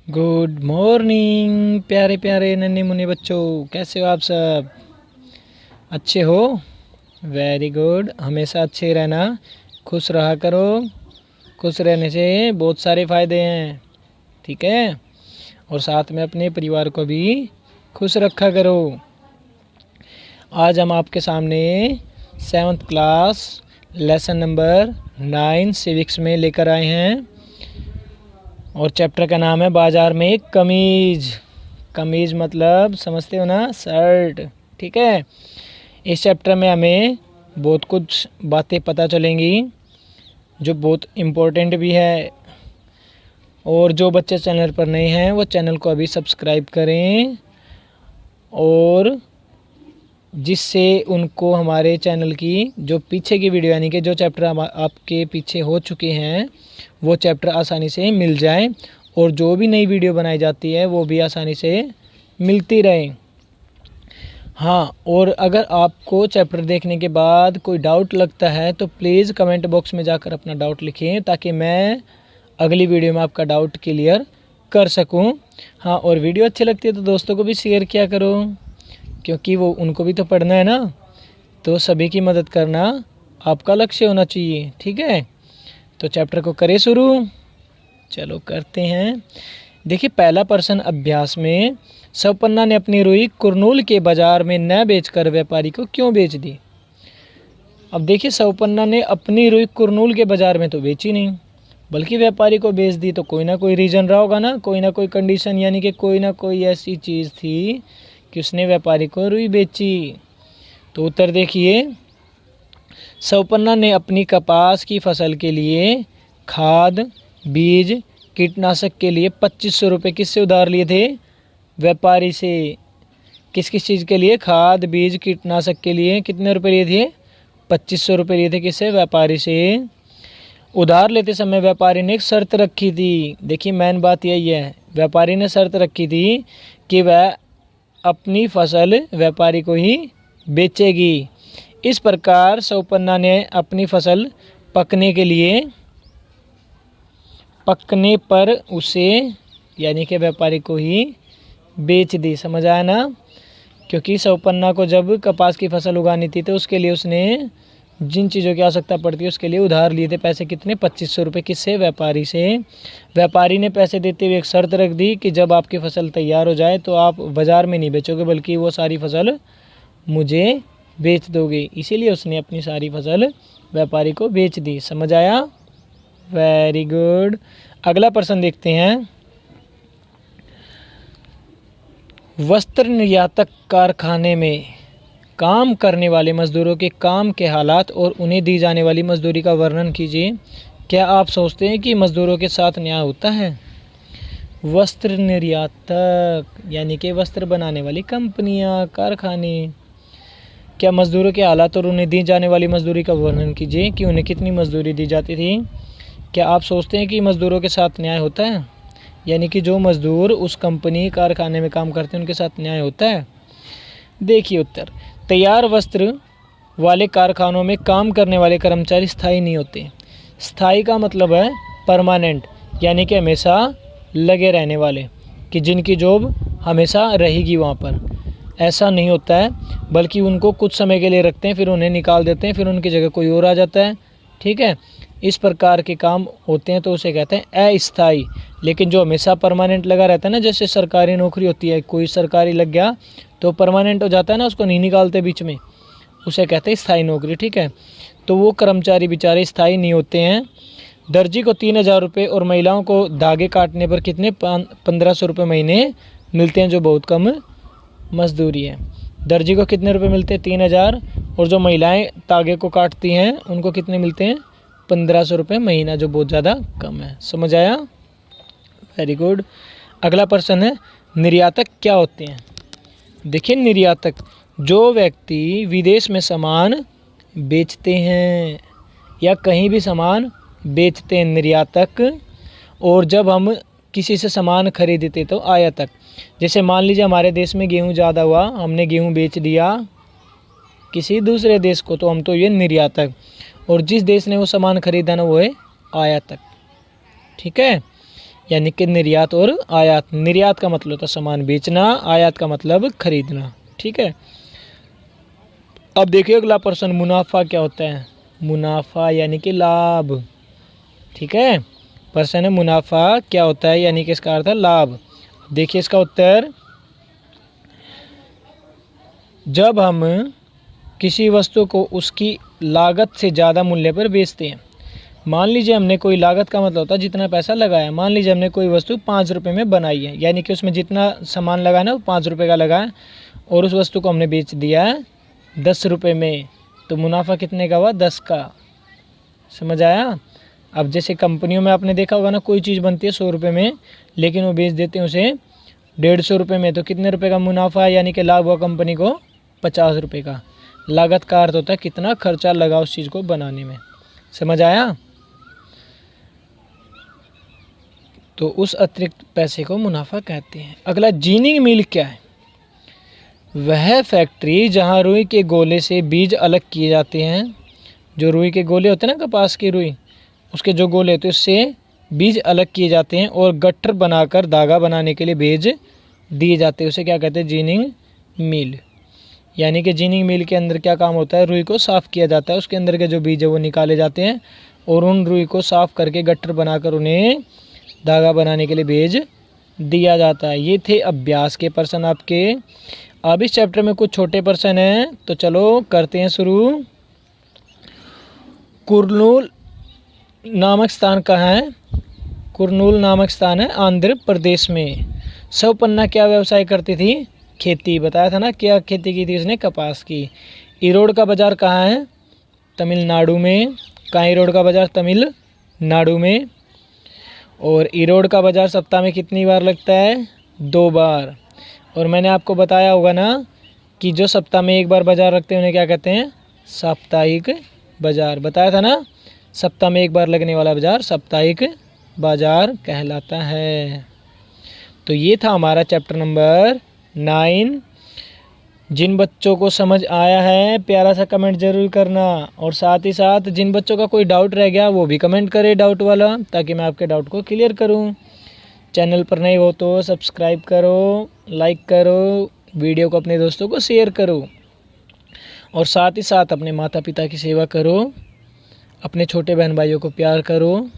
Good morning प्यारे प्यारे नन्हे मुन्ने बच्चों, कैसे हो आप सब? अच्छे हो? Very good. हमेशा अच्छे रहना, खुश रहा करो। खुश रहने से बहुत सारे फ़ायदे हैं, ठीक है। और साथ में अपने परिवार को भी खुश रखा करो। आज हम आपके सामने 7th class lesson number 9 civics में लेकर आए हैं और चैप्टर का नाम है बाजार में एक कमीज। कमीज मतलब समझते हो ना, शर्ट, ठीक है। इस चैप्टर में हमें बहुत कुछ बातें पता चलेंगी जो बहुत इम्पोर्टेंट भी है। और जो बच्चे चैनल पर नए हैं वो चैनल को अभी सब्सक्राइब करें, और जिससे उनको हमारे चैनल की जो पीछे की वीडियो यानी कि जो चैप्टर आपके पीछे हो चुके हैं वो चैप्टर आसानी से मिल जाए, और जो भी नई वीडियो बनाई जाती है वो भी आसानी से मिलती रहे। हाँ, और अगर आपको चैप्टर देखने के बाद कोई डाउट लगता है तो प्लीज़ कमेंट बॉक्स में जाकर अपना डाउट लिखें, ताकि मैं अगली वीडियो में आपका डाउट क्लियर कर सकूं। हाँ, और वीडियो अच्छी लगती है तो दोस्तों को भी शेयर किया करो, क्योंकि वो उनको भी तो पढ़ना है ना। तो सभी की मदद करना आपका लक्ष्य होना चाहिए, ठीक है। तो चैप्टर को करें शुरू। चलो करते हैं। देखिए, पहला प्रश्न अभ्यास में, सवपन्ना ने अपनी रुई कुरनूल के बाजार में न बेचकर व्यापारी को क्यों बेच दी? अब देखिए, सवपन्ना ने अपनी रुई कुरनूल के बाजार में तो बेची नहीं, बल्कि व्यापारी को बेच दी। तो कोई ना कोई रीज़न रहा होगा ना कोई कंडीशन, यानी कि कोई ना कोई ऐसी चीज़ थी कि उसने व्यापारी को रुई बेची। तो उत्तर देखिए, सवपन्ना ने अपनी कपास की फसल के लिए खाद, बीज, कीटनाशक के लिए 2500 रुपये किससे उधार लिए थे? व्यापारी से। किस किस चीज़ के लिए? खाद, बीज, कीटनाशक के लिए कितने रुपए लिए थे? 2500 रुपये लिए थे। किससे? व्यापारी से। उधार लेते समय व्यापारी ने एक शर्त रखी थी। देखिए, मेन बात यही है, व्यापारी ने शर्त रखी थी कि वह अपनी फसल व्यापारी को ही बेचेगी। इस प्रकार सवपन्ना ने अपनी फसल पकने पर उसे यानी कि व्यापारी को ही बेच दी। समझ आया ना? क्योंकि सवपन्ना को जब कपास की फसल उगानी थी तो उसके लिए उसने जिन चीज़ों की आवश्यकता पड़ती है उसके लिए उधार लिए थे पैसे। कितने? 2500 रुपये। किससे? व्यापारी से। व्यापारी ने पैसे देते हुए एक शर्त रख दी कि जब आपकी फसल तैयार हो जाए तो आप बाज़ार में नहीं बेचोगे, बल्कि वो सारी फसल मुझे बेच दोगे। इसीलिए उसने अपनी सारी फसल व्यापारी को बेच दी। समझ आया? Very good. अगला प्रश्न देखते हैं। वस्त्र निर्यातक कारखाने में काम करने वाले मजदूरों के काम के हालात और उन्हें दी जाने वाली मजदूरी का वर्णन कीजिए। क्या आप सोचते हैं कि मजदूरों के साथ न्याय होता है? वस्त्र निर्यातक यानी कि वस्त्र बनाने वाली कंपनियां, कारखाने। क्या मजदूरों के हालात और उन्हें दी जाने वाली मजदूरी का वर्णन कीजिए कि उन्हें कितनी मजदूरी दी जाती थी। क्या आप सोचते हैं कि मजदूरों के साथ न्याय होता है? यानी कि जो मजदूर उस कंपनी, कारखाने में काम करते हैं उनके साथ न्याय होता है? देखिए उत्तर, तैयार वस्त्र वाले कारखानों में काम करने वाले कर्मचारी स्थायी नहीं होते। स्थायी का मतलब है परमानेंट, यानी कि हमेशा लगे रहने वाले, कि जिनकी जॉब हमेशा रहेगी वहाँ पर। ऐसा नहीं होता है, बल्कि उनको कुछ समय के लिए रखते हैं, फिर उन्हें निकाल देते हैं, फिर उनकी जगह कोई और आ जाता है, ठीक है। इस प्रकार के काम होते हैं तो उसे कहते हैं अस्थायी। लेकिन जो हमेशा परमानेंट लगा रहता है ना, जैसे सरकारी नौकरी होती है, कोई सरकारी लग गया तो परमानेंट हो जाता है ना, उसको नहीं निकालते बीच में, उसे कहते हैं स्थायी नौकरी, ठीक है। तो वो कर्मचारी बेचारे स्थायी नहीं होते हैं। दर्जी को 3000 रुपये और महिलाओं को धागे काटने पर कितने? 1500 रुपये महीने मिलते हैं, जो बहुत कम मजदूरी है। दर्जी को कितने रुपए मिलते हैं? 3000। और जो महिलाएं धागे को काटती हैं उनको कितने मिलते हैं? 1500 रुपये महीना, जो बहुत ज़्यादा कम है। समझ आया? Very good. अगला प्रश्न है, निर्यातक क्या होते हैं? देखिए, निर्यातक जो व्यक्ति विदेश में सामान बेचते हैं या कहीं भी सामान बेचते हैं, निर्यातक। और जब हम किसी से सामान खरीदते तो आयातक। जैसे मान लीजिए हमारे देश में गेहूँ ज़्यादा हुआ, हमने गेहूँ बेच दिया किसी दूसरे देश को, तो हम तो ये निर्यातक। और जिस देश ने वो सामान खरीदा ना वो है आयातक, ठीक है। यानी कि निर्यात और आयात। निर्यात का मतलब होता है सामान बेचना, आयात का मतलब खरीदना। ठीक है, अब देखिए अगला प्रश्न, मुनाफा क्या होता है? मुनाफा यानी कि लाभ। ठीक है, प्रश्न है मुनाफा क्या होता है, यानी कि इसका अर्थ है लाभ। देखिए इसका उत्तर, जब हम किसी वस्तु को उसकी लागत से ज़्यादा मूल्य पर बेचते हैं। मान लीजिए हमने कोई, लागत का मतलब होता है जितना पैसा लगाया। मान लीजिए हमने कोई वस्तु 5 रुपये में बनाई है, यानी कि उसमें जितना सामान लगा ना वो 5 रुपये का लगा है, और उस वस्तु को हमने बेच दिया 10 रुपये में, तो मुनाफा कितने का हुआ? 10 का। समझ आया? अब जैसे कंपनियों में आपने देखा होगा ना, कोई चीज़ बनती है 100 रुपये में, लेकिन वो बेच देते हैं उसे 150 रुपये में, तो कितने रुपये का मुनाफा है, यानी कि लाभ हुआ कंपनी को 50 रुपये का। लागत का अर्थ होता है कितना खर्चा लगा उस चीज़ को बनाने में। समझ आया? तो उस अतिरिक्त पैसे को मुनाफा कहते हैं। अगला, जीनिंग मिल क्या है? वह फैक्ट्री जहां रुई के गोले से बीज अलग किए जाते हैं। जो रुई के गोले होते हैं ना, कपास की रुई, उसके जो गोले होते हैं उससे बीज अलग किए जाते हैं और गट्ठर बनाकर धागा बनाने के लिए भेज दिए जाते हैं। उसे क्या कहते हैं? जीनिंग मिल। यानी कि जीनिंग मिल के अंदर क्या काम होता है? रुई को साफ़ किया जाता है, उसके अंदर के जो बीज है वो निकाले जाते हैं और उन रुई को साफ़ करके गट्ठर बनाकर उन्हें धागा बनाने के लिए भेज दिया जाता है। ये थे अभ्यास के प्रश्न आपके। अब इस चैप्टर में कुछ छोटे प्रश्न हैं, तो चलो करते हैं शुरू। कुर्नूल नामक स्थान कहाँ है? कुर्नूल नामक स्थान है आंध्र प्रदेश में। सवपन्ना क्या व्यवसाय करती थी? खेती। बताया था ना, क्या खेती की थी उसने? कपास की। ईरोड का बाजार कहाँ है? तमिलनाडु में। कहाँ ईरोड का बाजार? तमिलनाडु में। और ईरोड का बाजार सप्ताह में कितनी बार लगता है? 2 बार। और मैंने आपको बताया होगा ना कि जो सप्ताह में 1 बार बाजार रखते हैं उन्हें क्या कहते हैं? साप्ताहिक बाजार। बताया था ना, सप्ताह में 1 बार लगने वाला बाजार साप्ताहिक बाजार कहलाता है। तो ये था हमारा चैप्टर नंबर 9। जिन बच्चों को समझ आया है प्यारा सा कमेंट ज़रूर करना, और साथ ही साथ जिन बच्चों का कोई डाउट रह गया वो भी कमेंट करे डाउट वाला, ताकि मैं आपके डाउट को क्लियर करूं। चैनल पर नए हो तो सब्सक्राइब करो, लाइक करो, वीडियो को अपने दोस्तों को शेयर करो, और साथ ही साथ अपने माता पिता की सेवा करो, अपने छोटे बहन भाइयों को प्यार करो,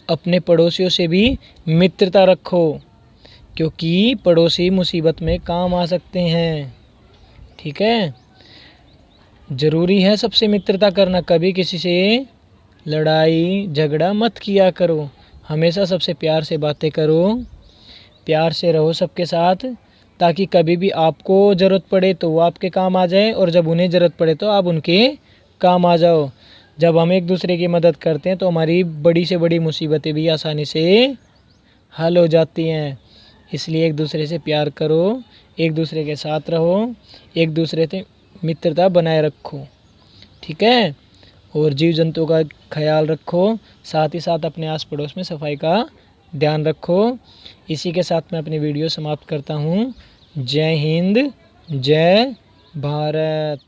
अपने पड़ोसियों से भी मित्रता रखो, क्योंकि पड़ोसी मुसीबत में काम आ सकते हैं। ठीक है, ज़रूरी है सबसे मित्रता करना। कभी किसी से लड़ाई झगड़ा मत किया करो, हमेशा सबसे प्यार से बातें करो, प्यार से रहो सबके साथ, ताकि कभी भी आपको ज़रूरत पड़े तो वो आपके काम आ जाए, और जब उन्हें ज़रूरत पड़े तो आप उनके काम आ जाओ। जब हम एक दूसरे की मदद करते हैं तो हमारी बड़ी से बड़ी मुसीबतें भी आसानी से हल हो जाती हैं। इसलिए एक दूसरे से प्यार करो, एक दूसरे के साथ रहो, एक दूसरे से मित्रता बनाए रखो। ठीक है, और जीव जंतु का ख्याल रखो, साथ ही साथ अपने आस पड़ोस में सफाई का ध्यान रखो। इसी के साथ मैं अपनी वीडियो समाप्त करता हूँ। जय हिंद, जय भारत।